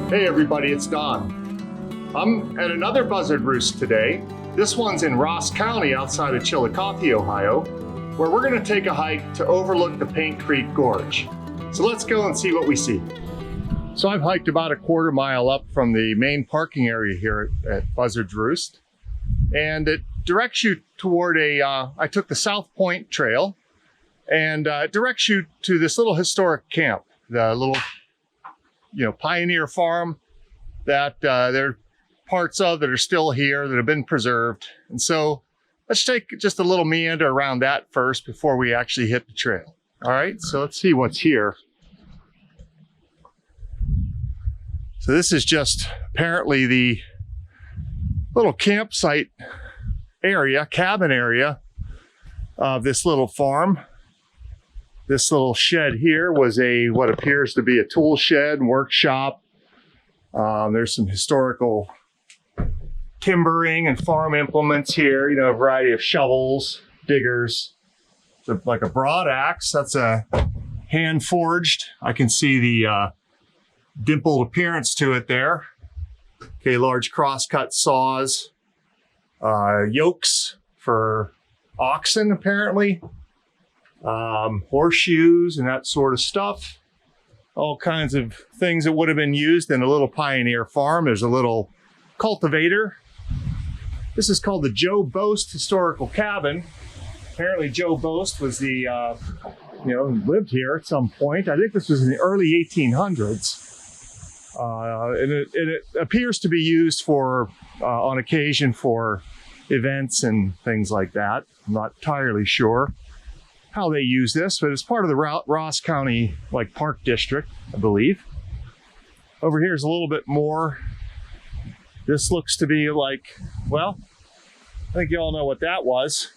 Hey everybody, it's Don. I'm at another Buzzard Roost today. This one's in Ross County outside of Chillicothe, Ohio, where we're gonna take a hike to overlook the Paint Creek Gorge. So let's go and see what we see. So I've hiked about a quarter mile up from the main parking area here at Buzzard Roost. And it directs you toward I took the South Point Trail, and it directs you to this little historic camp, the little pioneer farm that there are parts of that are still here that have been preserved. And so let's take just a little meander around that first before we actually hit the trail. All right, so let's see what's here. So this is just apparently the little campsite area, cabin area of this little farm. This little shed here was what appears to be a tool shed and workshop. There's some historical timbering and farm implements here, a variety of shovels, diggers, like a broad axe. That's a hand forged. I can see the dimpled appearance to it there. Okay, large crosscut saws, yokes for oxen apparently. Horseshoes and that sort of stuff. All kinds of things that would have been used in a little pioneer farm. There's a little cultivator. This is called the Joe Boast Historical Cabin. Apparently Joe Boast was the, lived here at some point. I think this was in the early 1800s. And it appears to be used for, on occasion for events and things like that. I'm not entirely sure how they use this, but it's part of the Ross County Park District, I believe. Over here is a little bit more. This looks to be I think you all know what that was.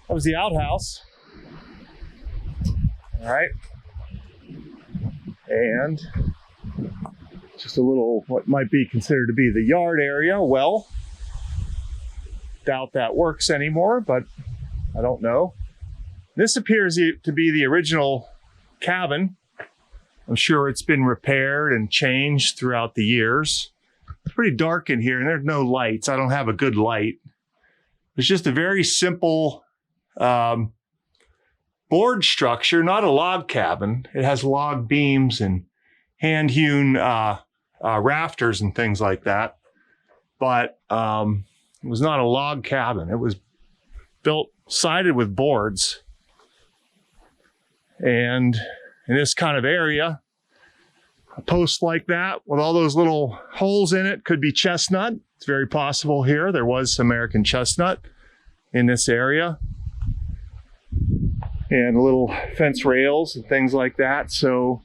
That was the outhouse. All right. And just a little, what might be considered to be the yard area. Well, doubt that works anymore, but I don't know. This appears to be the original cabin. I'm sure it's been repaired and changed throughout the years. It's pretty dark in here and there's no lights. I don't have a good light. It's just a very simple board structure, not a log cabin. It has log beams and hand-hewn rafters and things like that. But it was not a log cabin. It was built, sided with boards. And in this kind of area, a post like that with all those little holes in it could be chestnut. It's very possible here. There was some American chestnut in this area. And little fence rails and things like that. So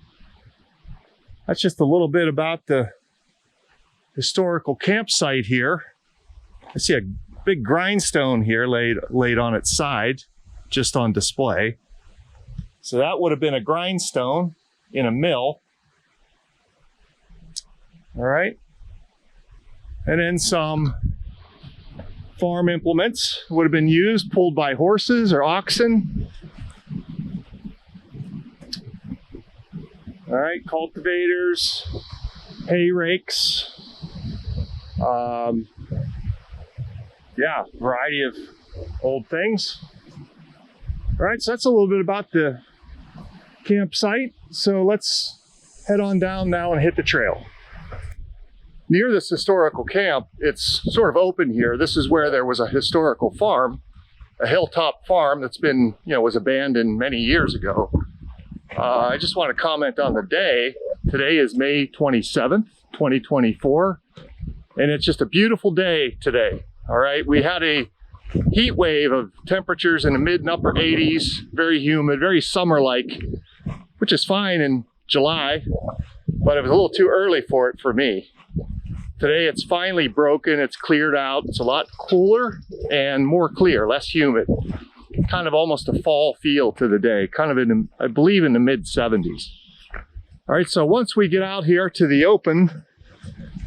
that's just a little bit about the historical campsite here. I see a big grindstone here laid on its side, just on display. So that would have been a grindstone in a mill. All right. And then some farm implements would have been used, pulled by horses or oxen. All right, cultivators, hay rakes. Variety of old things. All right, so that's a little bit about the campsite. So let's head on down now and hit the trail. Near this historical camp, it's sort of open here. This is where there was a historical farm, a hilltop farm that's been, was abandoned many years ago. I just want to comment on the day. Today is May 27th, 2024, and it's just a beautiful day today. All right, we had a heat wave of temperatures in the mid and upper 80s, very humid, very summer-like, which is fine in July, but it was a little too early for it for me. Today it's finally broken, it's cleared out, it's a lot cooler and more clear, less humid. Kind of almost a fall feel to the day, kind of I believe in the mid 70s. All right, so once we get out here to the open,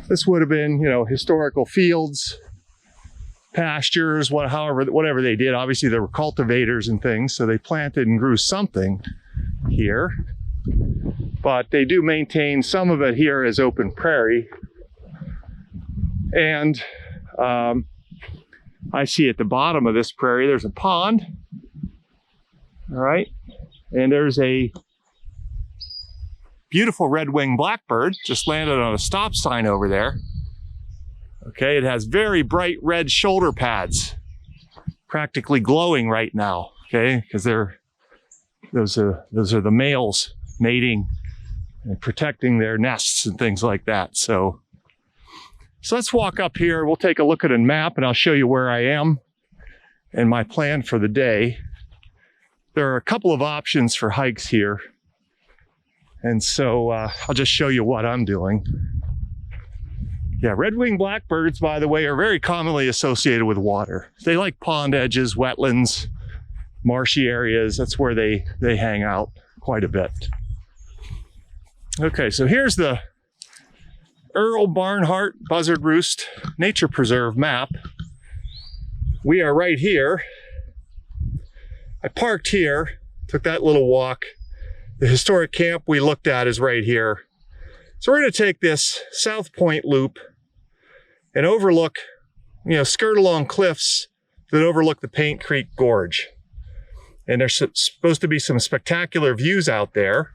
this would have been, historical fields, pastures, whatever they did. Obviously there were cultivators and things, so they planted and grew something here. but they do maintain some of it here as open prairie. And I see at the bottom of this prairie, there's a pond. All right. And there's a beautiful red-winged blackbird just landed on a stop sign over there. Okay, it has very bright red shoulder pads, practically glowing right now. Okay, because those are the males mating and protecting their nests and things like that. So let's walk up here. We'll take a look at a map and I'll show you where I am and my plan for the day. There are a couple of options for hikes here. And so I'll just show you what I'm doing. Yeah, red-winged blackbirds, by the way, are very commonly associated with water. They like pond edges, wetlands, marshy areas. That's where they hang out quite a bit. Okay, so here's the Earl Barnhart Buzzard Roost Nature Preserve map. We are right here. I parked here, took that little walk. The historic camp we looked at is right here. So we're going to take this South Point loop and overlook, skirt along cliffs that overlook the Paint Creek Gorge. And there's supposed to be some spectacular views out there.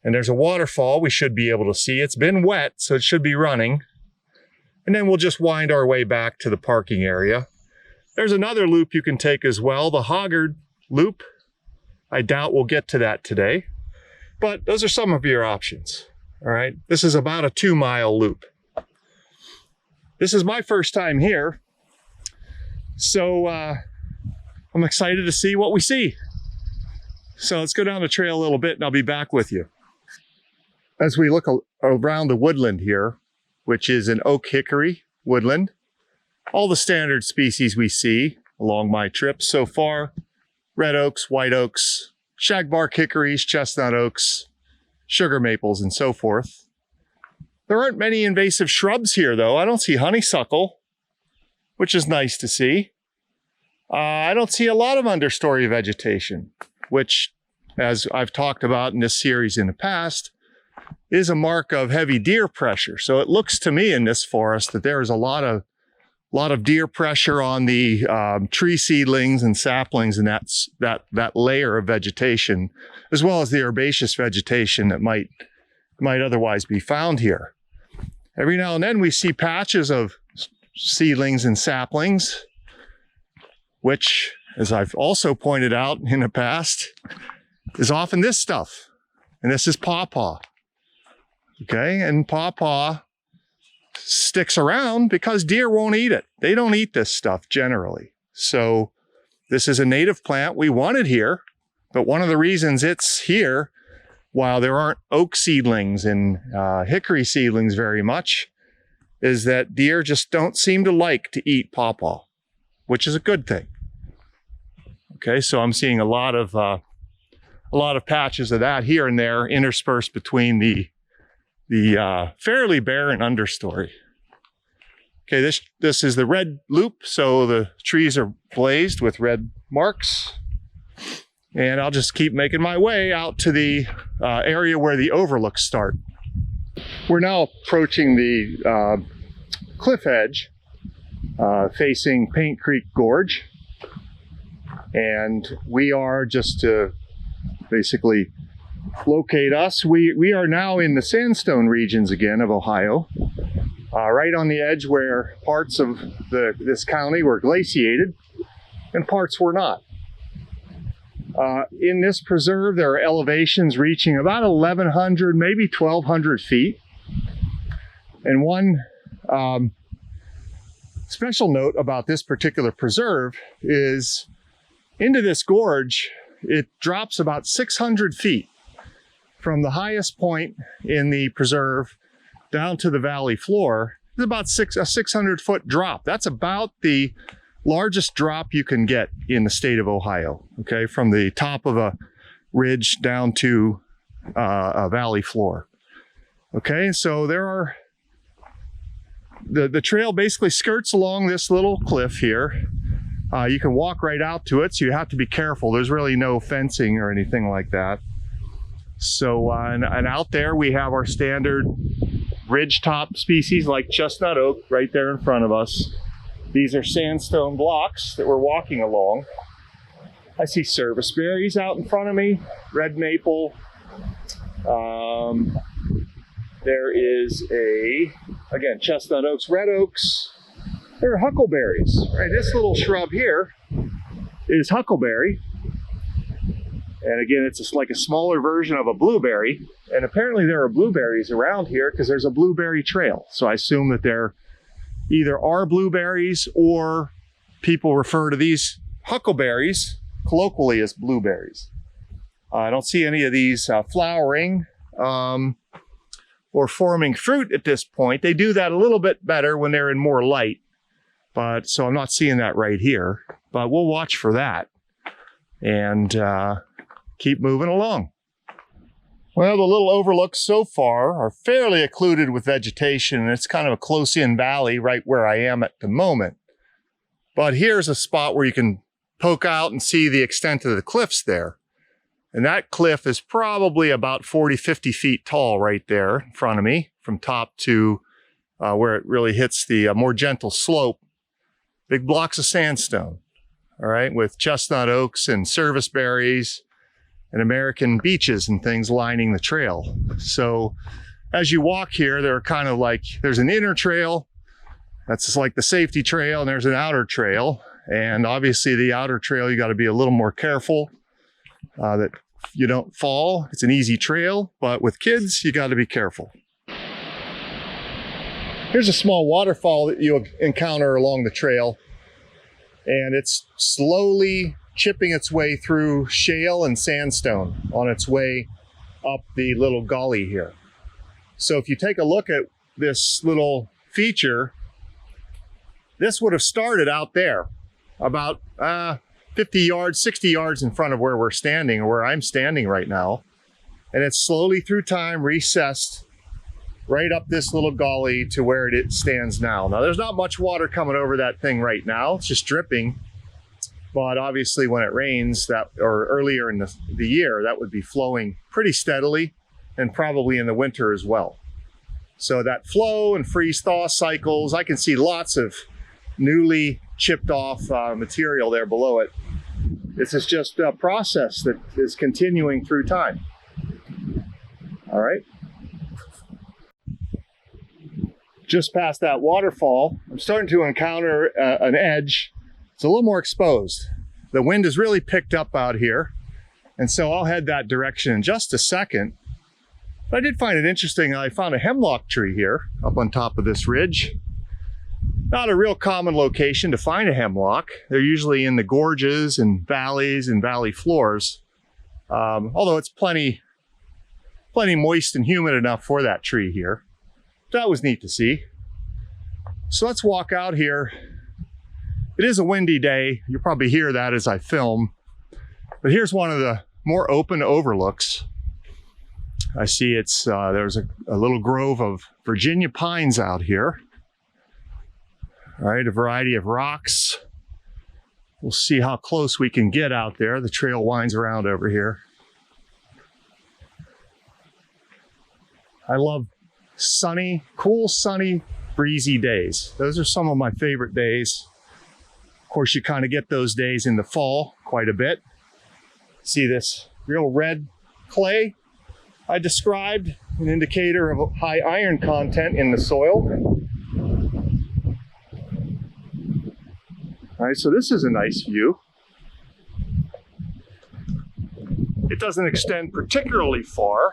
And there's a waterfall we should be able to see. It's been wet, so it should be running. And then we'll just wind our way back to the parking area. There's another loop you can take as well, the Hoggard loop. I doubt we'll get to that today, but those are some of your options. All right, this is about a 2-mile loop. This is my first time here, so I'm excited to see what we see. So let's go down the trail a little bit and I'll be back with you. As we look around the woodland here, which is an oak hickory woodland, all the standard species we see along my trips so far: red oaks, white oaks, shagbark hickories, chestnut oaks, sugar maples, and so forth. There aren't many invasive shrubs here, though. I don't see honeysuckle, which is nice to see. I don't see a lot of understory vegetation, which, as I've talked about in this series in the past, is a mark of heavy deer pressure. So it looks to me in this forest that there is a lot of deer pressure on the tree seedlings and saplings and that layer of vegetation, as well as the herbaceous vegetation that might otherwise be found here. Every now and then we see patches of seedlings and saplings, which, as I've also pointed out in the past, is often this stuff. And this is pawpaw. Okay, and pawpaw sticks around because deer won't eat it. They don't eat this stuff generally. So this is a native plant we wanted here, but one of the reasons it's here, while there aren't oak seedlings and hickory seedlings very much, is that deer just don't seem to like to eat pawpaw, which is a good thing. Okay, so I'm seeing a lot of patches of that here and there interspersed between the fairly barren understory. Okay, this is the red loop, so the trees are blazed with red marks. And I'll just keep making my way out to the area where the overlooks start. We're now approaching the cliff edge facing Paint Creek Gorge. And we are, just to basically locate us, we are now in the sandstone regions again of Ohio, right on the edge where parts of this county were glaciated and parts were not. In this preserve, there are elevations reaching about 1,100, maybe 1,200 feet. And one special note about this particular preserve is into this gorge, it drops about 600 feet from the highest point in the preserve down to the valley floor. It's about a 600-foot drop. That's about the largest drop you can get in the state of Ohio, okay, from the top of a ridge down to a valley floor. Okay, so there are, the trail basically skirts along this little cliff here. You can walk right out to it, so you have to be careful. There's really no fencing or anything like that. So, and out there we have our standard ridgetop species like chestnut oak right there in front of us. These are sandstone blocks that we're walking along. I see service berries out in front of me, red maple. There is again, chestnut oaks, red oaks. There are huckleberries. Right, this little shrub here is huckleberry. And again, it's just like a smaller version of a blueberry. And apparently there are blueberries around here because there's a blueberry trail. So I assume that there either are blueberries or people refer to these huckleberries colloquially as blueberries. I don't see any of these flowering or forming fruit at this point. They do that a little bit better when they're in more light. But so I'm not seeing that right here, but we'll watch for that and keep moving along. Well, the little overlooks so far are fairly occluded with vegetation, and it's kind of a close-in valley right where I am at the moment. But here's a spot where you can poke out and see the extent of the cliffs there. And that cliff is probably about 40, 50 feet tall right there in front of me, from top to where it really hits the more gentle slope. Big blocks of sandstone, all right, with chestnut oaks and service berries and American beeches and things lining the trail. So as you walk here, there are kind of like, there's an inner trail, that's just like the safety trail, and there's an outer trail. And obviously the outer trail, you got to be a little more careful that you don't fall. It's an easy trail, but with kids, you got to be careful. Here's a small waterfall that you'll encounter along the trail, and it's slowly chipping its way through shale and sandstone on its way up the little gully here. So if you take a look at this little feature, this would have started out there about 50 yards, 60 yards in front of where we're standing, or where I'm standing right now. And it's slowly through time recessed right up this little gully to where it stands now. Now, there's not much water coming over that thing right now. It's just dripping. But obviously when it rains, or earlier in the year, that would be flowing pretty steadily, and probably in the winter as well. So that flow and freeze-thaw cycles, I can see lots of newly chipped off material there below it. This is just a process that is continuing through time. All right. Just past that waterfall, I'm starting to encounter an edge. It's a little more exposed. The wind has really picked up out here, and so I'll head that direction in just a second. But I did find it interesting. I found a hemlock tree here up on top of this ridge. Not a real common location to find a hemlock. They're usually in the gorges and valleys and valley floors, although it's plenty moist and humid enough for that tree here. That was neat to see. So let's walk out here. It is a windy day. You'll probably hear that as I film. But here's one of the more open overlooks. I see there's a little grove of Virginia pines out here. All right, a variety of rocks. We'll see how close we can get out there. The trail winds around over here. I love sunny, cool, sunny, breezy days. Those are some of my favorite days. Of course, you kind of get those days in the fall quite a bit. See this real red clay I described, an indicator of high iron content in the soil. All right, so this is a nice view. It doesn't extend particularly far,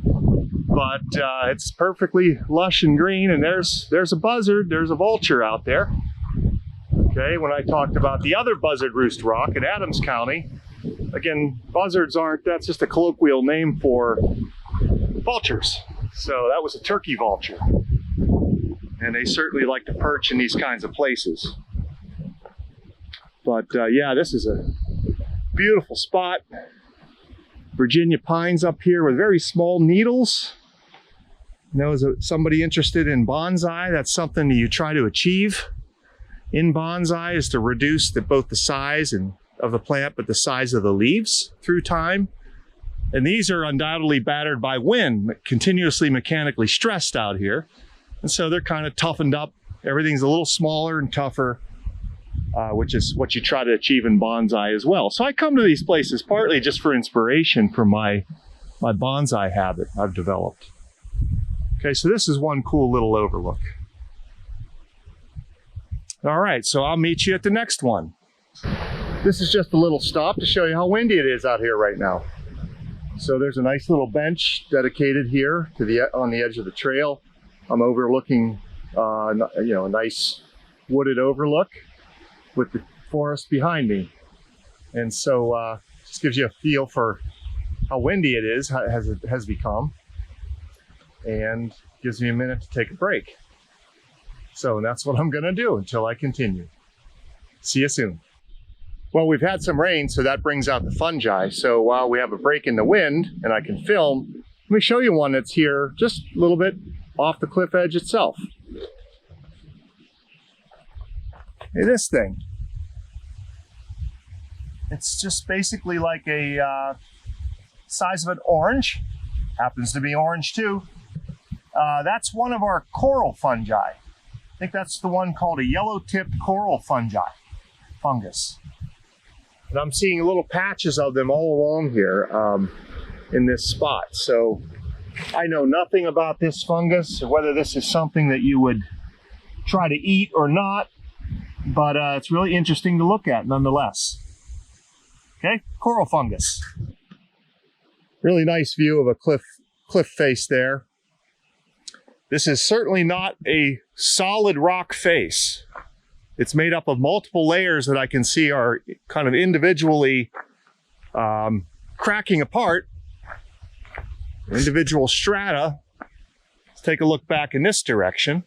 but it's perfectly lush and green, and there's a buzzard, there's a vulture out there. Okay, when I talked about the other buzzard roost rock in Adams County, again, buzzards that's just a colloquial name for vultures. So that was a turkey vulture. And they certainly like to perch in these kinds of places. But yeah, this is a beautiful spot. Virginia pines up here with very small needles. You know, as somebody interested in bonsai, that's something that you try to achieve in bonsai, is to reduce both the size of the plant, but the size of the leaves through time. And these are undoubtedly battered by wind, continuously mechanically stressed out here. And so they're kind of toughened up. Everything's a little smaller and tougher, which is what you try to achieve in bonsai as well. So I come to these places partly just for inspiration from my bonsai habit I've developed. Okay, so this is one cool little overlook. All right, so I'll meet you at the next one. This is just a little stop to show you how windy it is out here right now. So there's a nice little bench dedicated here to on the edge of the trail. I'm overlooking, a nice wooded overlook with the forest behind me. And so just gives you a feel for how windy it is, as it has become, and gives me a minute to take a break. So that's what I'm gonna do until I continue. See you soon. Well, we've had some rain, so that brings out the fungi. So while we have a break in the wind and I can film, let me show you one that's here just a little bit off the cliff edge itself. Hey, this thing. It's just basically like a size of an orange. Happens to be orange too. That's one of our coral fungi. I think that's the one called a yellow-tipped coral fungus. And I'm seeing little patches of them all along here in this spot. So I know nothing about this fungus, or whether this is something that you would try to eat or not, but it's really interesting to look at nonetheless. Okay, coral fungus. Really nice view of a cliff face there. This is certainly not a solid rock face. It's made up of multiple layers that I can see are kind of individually cracking apart. Individual strata. Let's take a look back in this direction.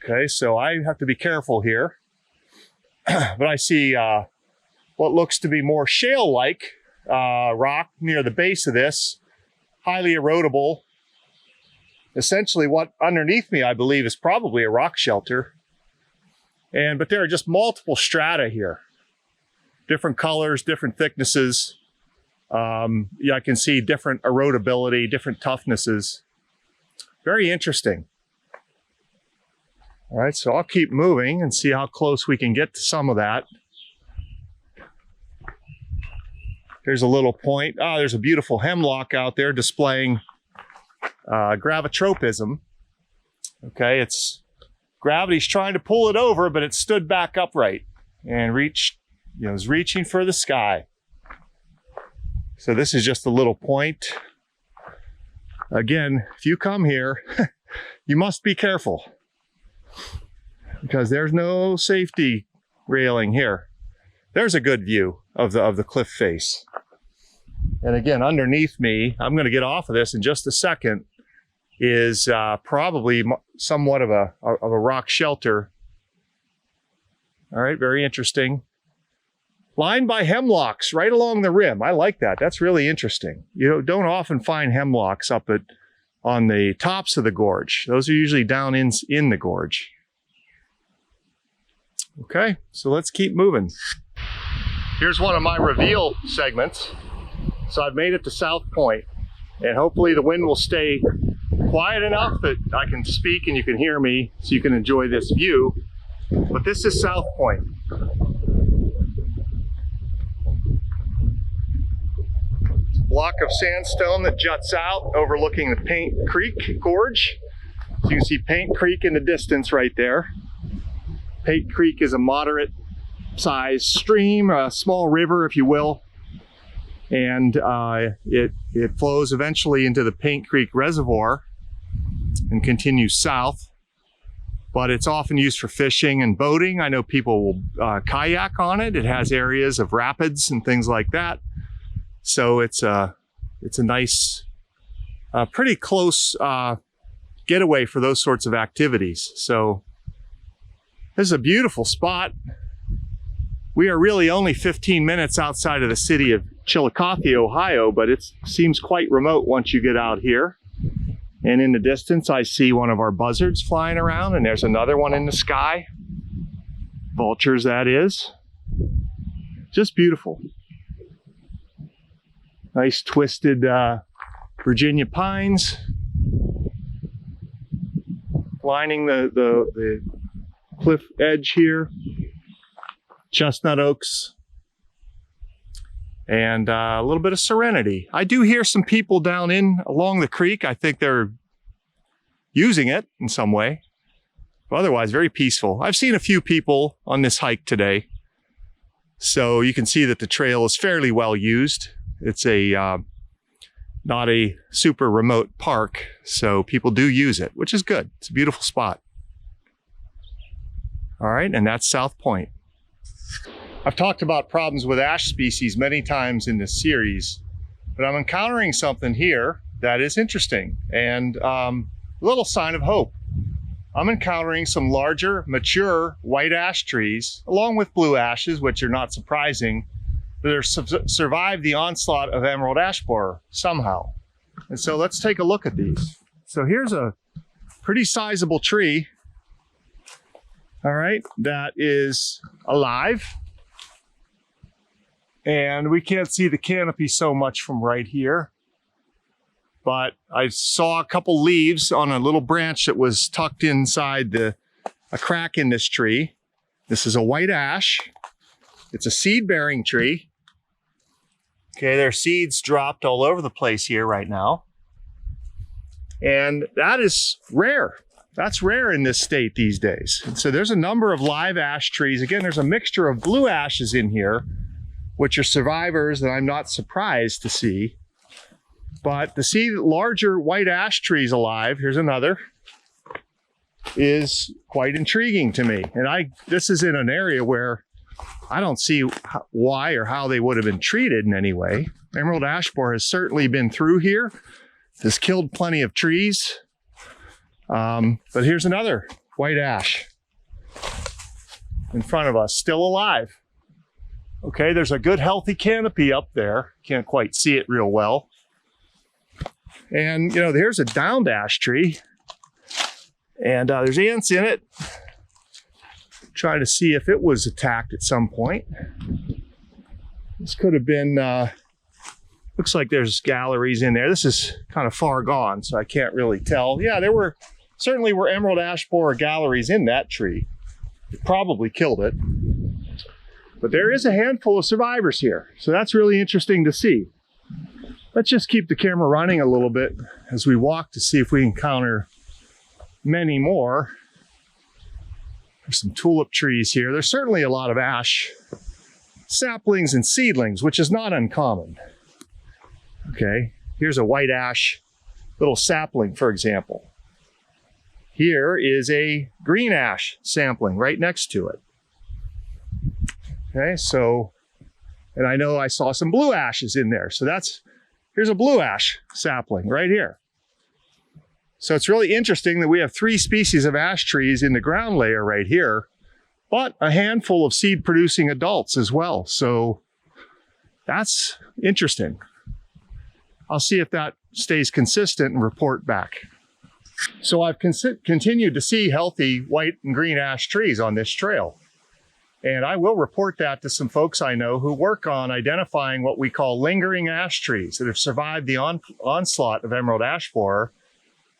Okay, so I have to be careful here. But I see what looks to be more shale-like rock near the base of this, highly erodible. Essentially what underneath me, I believe, is probably a rock shelter. But there are just multiple strata here. Different colors, different thicknesses. Yeah, I can see different erodibility, different toughnesses. Very interesting. All right, so I'll keep moving and see how close we can get to some of that. Here's a little point. There's a beautiful hemlock out there displaying gravitropism. Okay, gravity's trying to pull it over, but it stood back upright and is reaching for the sky. So this is just a little point. Again, if you come here, you must be careful because there's no safety railing here. There's a good view of the cliff face. And again, underneath me, I'm going to get off of this in just a second, is probably somewhat of a rock shelter. All right, very interesting. Lined by hemlocks right along the rim. I like that. That's really interesting. You don't often find hemlocks up on the tops of the gorge. Those are usually down in the gorge. Okay, so let's keep moving. Here's one of my reveal segments. So I've made it to South Point, and hopefully the wind will stay quiet enough that I can speak and you can hear me so you can enjoy this view. But this is South Point. Block of sandstone that juts out overlooking the Paint Creek Gorge. So you can see Paint Creek in the distance right there. Paint Creek is a moderate sized stream, a small river if you will. And it flows eventually into the Paint Creek Reservoir and continues south. But it's often used for fishing and boating. I know people will kayak on it. It has areas of rapids and things like that. So it's a nice, pretty close getaway for those sorts of activities. So this is a beautiful spot. We are really only 15 minutes outside of the city of Chillicothe, Ohio, but it seems quite remote once you get out here. And in the distance, I see one of our buzzards flying around, and there's another one in the sky. Vultures, that is. Just beautiful. Nice twisted Virginia pines lining the cliff edge here. Chestnut oaks. And a little bit of serenity. I do hear some people down along the creek. I think they're using it in some way. But otherwise, very peaceful. I've seen a few people on this hike today. So you can see that the trail is fairly well used. It's not a super remote park, so people do use it, which is good. It's a beautiful spot. All right, and that's South Point. I've talked about problems with ash species many times in this series, but I'm encountering something here that is interesting and a little sign of hope. I'm encountering some larger, mature white ash trees, along with blue ashes, which are not surprising, that have survived the onslaught of emerald ash borer somehow. And so let's take a look at these. So here's a pretty sizable tree, all right, that is alive. And we can't see the canopy so much from right here, but I saw a couple leaves on a little branch that was tucked inside a crack in this tree. This is a white ash. It's a seed-bearing tree. Okay, there are seeds dropped all over the place here right now. And that is rare. That's rare in this state these days. And so there's a number of live ash trees. Again, there's a mixture of blue ashes in here, which are survivors that I'm not surprised to see. But to see larger white ash trees alive, here's another, is quite intriguing to me. And this is in an area where I don't see why or how they would have been treated in any way. Emerald ash borer has certainly been through here, has killed plenty of trees. But here's another white ash in front of us, still alive. Okay, there's a good healthy canopy up there. Can't quite see it real well. And you know, here's a downed ash tree. And there's ants in it. Trying to see if it was attacked at some point. This could have been, looks like there's galleries in there. This is kind of far gone, so I can't really tell. Yeah, there certainly were emerald ash borer galleries in that tree. It probably killed it. But there is a handful of survivors here, so that's really interesting to see. Let's just keep the camera running a little bit as we walk to see if we encounter many more. There's some tulip trees here. There's certainly a lot of ash saplings and seedlings, which is not uncommon. Okay, here's a white ash little sapling, for example. Here is a green ash sapling right next to it. Okay, so, and I know I saw some blue ashes in there. So here's a blue ash sapling right here. So it's really interesting that we have 3 species of ash trees in the ground layer right here, but a handful of seed producing adults as well. So that's interesting. I'll see if that stays consistent and report back. So I've continued to see healthy white and green ash trees on this trail. And I will report that to some folks I know who work on identifying what we call lingering ash trees that have survived the onslaught of emerald ash borer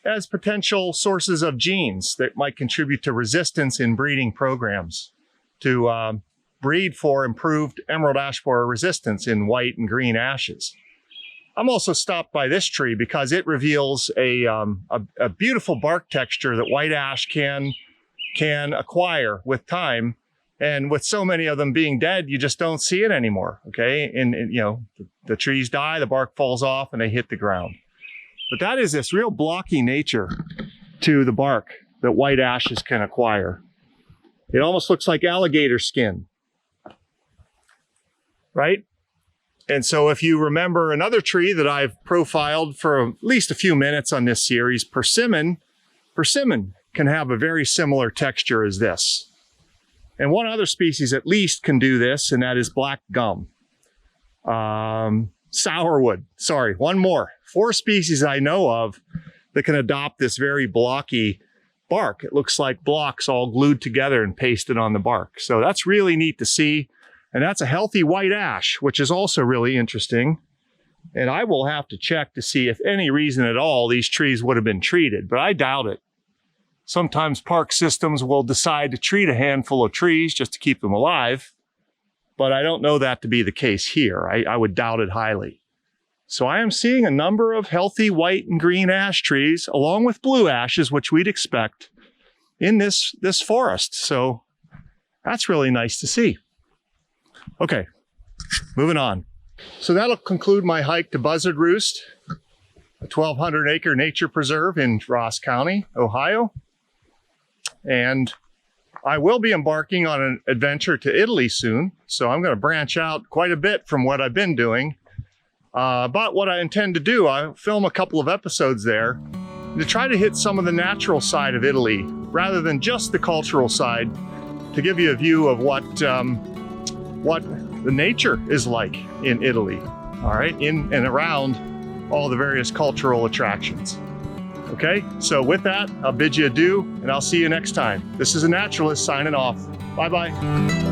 as potential sources of genes that might contribute to resistance in breeding programs to breed for improved emerald ash borer resistance in white and green ashes. I'm also stopped by this tree because it reveals a beautiful bark texture that white ash can acquire with time. And with so many of them being dead, you just don't see it anymore, okay? And you know, the trees die, the bark falls off, and they hit the ground. But that is this real blocky nature to the bark that white ashes can acquire. It almost looks like alligator skin, right? And so if you remember another tree that I've profiled for at least a few minutes on this series, persimmon can have a very similar texture as this. And one other species at least can do this, and that is black gum. Sourwood, sorry, one more. 4 species I know of that can adopt this very blocky bark. It looks like blocks all glued together and pasted on the bark. So that's really neat to see. And that's a healthy white ash, which is also really interesting. And I will have to check to see if any reason at all these trees would have been treated, but I doubt it. Sometimes park systems will decide to treat a handful of trees just to keep them alive, but I don't know that to be the case here. I would doubt it highly. So I am seeing a number of healthy white and green ash trees, along with blue ashes, which we'd expect in this forest. So that's really nice to see. Okay, moving on. So that'll conclude my hike to Buzzard Roost, a 1,200-acre nature preserve in Ross County, Ohio. And I will be embarking on an adventure to Italy soon, so I'm going to branch out quite a bit from what I've been doing. But what I intend to do, I'll film a couple of episodes there to try to hit some of the natural side of Italy rather than just the cultural side, to give you a view of what the nature is like in Italy, all right, in and around all the various cultural attractions. Okay, so with that, I'll bid you adieu, and I'll see you next time. This is a naturalist signing off. Bye-bye.